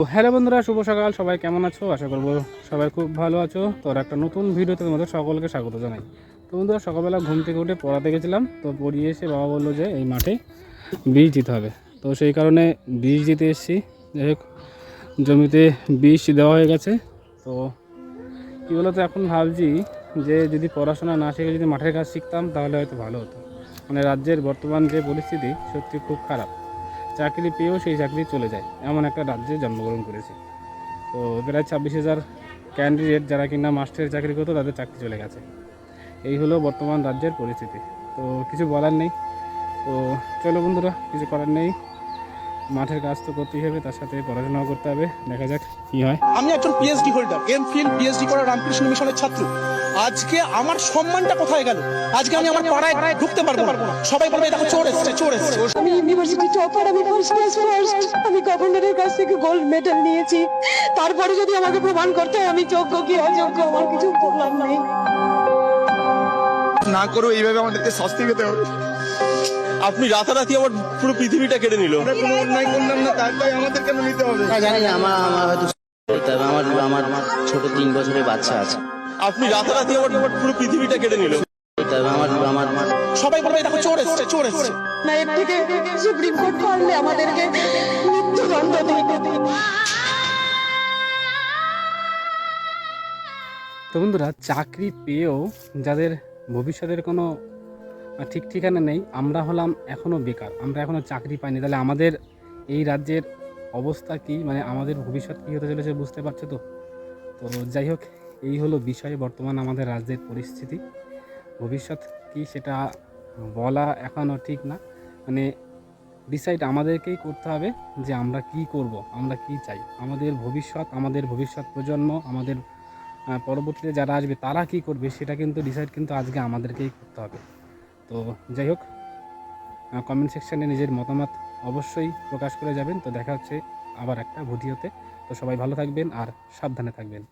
তো হ্যালো বন্ধুরা, শুভ সকাল। সবাই কেমন আছো? আশা করবো সবাই খুব ভালো আছো। তো একটা নতুন ভিডিওতে তোমাদের সকলকে স্বাগত জানাই। তো বন্ধুরা, সকালবেলা ঘুম থেকে উঠে পড়াতে গেছিলাম। তো পড়িয়ে এসে বাবা বললো যে এই মাঠে বীজ দিতে হবে। তো সেই কারণে বীজ দিতে এসেছি। যাই হোক, জমিতে বীজ দেওয়া হয়ে গেছে। তো কী বলো তো, এখন ভাবছি যে যদি পড়াশোনা না শিখে যদি মাঠের কাজ শিখতাম তাহলে হয়তো ভালো হতো। মানে রাজ্যের বর্তমান যে পরিস্থিতি সত্যি খুব খারাপ। চাকরি পেয়েও সেই চাকরি চলে যায়, এমন একটা রাজ্যে জন্মগ্রহণ করেছি। তো প্রায় 26,000 ক্যান্ডিডেট যারা কিনা মাস্টারের চাকরি করতো তাদের চাকরি চলে গেছে। এই হলো বর্তমান রাজ্যের পরিস্থিতি। তো কিছু বলার নেই। তো চলো বন্ধুরা, কিছু করার নেই, মাঠের কাজ তো করতেই হবে, তার সাথে পড়াশোনাও করতে হবে। দেখা যাক কি হয়। আমি একজন পিএইচডি হোল্ডার, এমফিল পিএইচডি করা রামকৃষ্ণ মিশনের ছাত্র। আজকে আমার সম্মানটা কোথায় গেল? আজকে আমি আমার পাড়ায় ঢুকতে পারবো না, সবাই বলবে দেখো চোর এসেছে, চোর এসেছে। আমি ইউনিভার্সিটি টপার, আমি ফার্স্ট ক্লাস ফার্স্ট, আমি গভর্নরের কাছ থেকে গোল্ড মেডেল নিয়েছি। তারপরে যদি আমাকে প্রমাণ করতে হয় আমি যোগ্য কি অযোগ্য, আমার কিছু বলার নেই। না করো, এইভাবে আমাদেরকে শাস্তি পেতে হবে। আপনি রাতারাতি আমার পুরো পৃথিবীটা কেড়ে নিল। আমরা কোনো অন্যায় করলাম না, তারপরে আমাদের কেন নিতে হবে? জানি না, আমার আমার হয়তো করতে হবে। আমার ছোট 3 বছরের বাচ্চা আছে। আপনি রাতারাতি আমার পুরো পৃথিবীটা কেড়ে নিল। করতে হবে আমার সবাই বলবে দেখো চোর এসেছে, চোর এসেছে। না, এর থেকে সুপ্রিম কোর্ট পারলে আমাদেরকে মৃত্যুদণ্ড দিতে। তো বন্ধুরা, চাকরি পেয়েও যাদের ভবিষ্যতের কোনো ঠিক ঠিকানা নেই, আমরা হলাম এখনও বেকার, আমরা এখনও চাকরি পাইনি, তাহলে আমাদের এই রাজ্যের অবস্থা কি, মানে আমাদের ভবিষ্যৎ কী হতে চলেছে বুঝতে পারছো তো? তো যাই হোক, এই হলো বিষয় বর্তমান আমাদের রাজ্যের পরিস্থিতি। ভবিষ্যৎ কি সেটা বলা এখনও ঠিক না। মানে ডিসাইড আমাদেরকেই করতে হবে যে আমরা কি করব, আমরা কি চাই, আমাদের ভবিষ্যৎ প্রজন্ম, আমাদের পরবর্তীতে যারা আসবে তারা কি করবে সেটা কিন্তু ডিসাইড কিন্তু আজকে আমাদেরকেই করতে হবে। তো যাই হোক, কমেন্ট সেকশানে নিজের মতামত অবশ্যই প্রকাশ করে যাবেন। তো দেখা হচ্ছে আবার একটা ভিডিওতে। তো সবাই ভালো থাকবেন আর সাবধানে থাকবেন।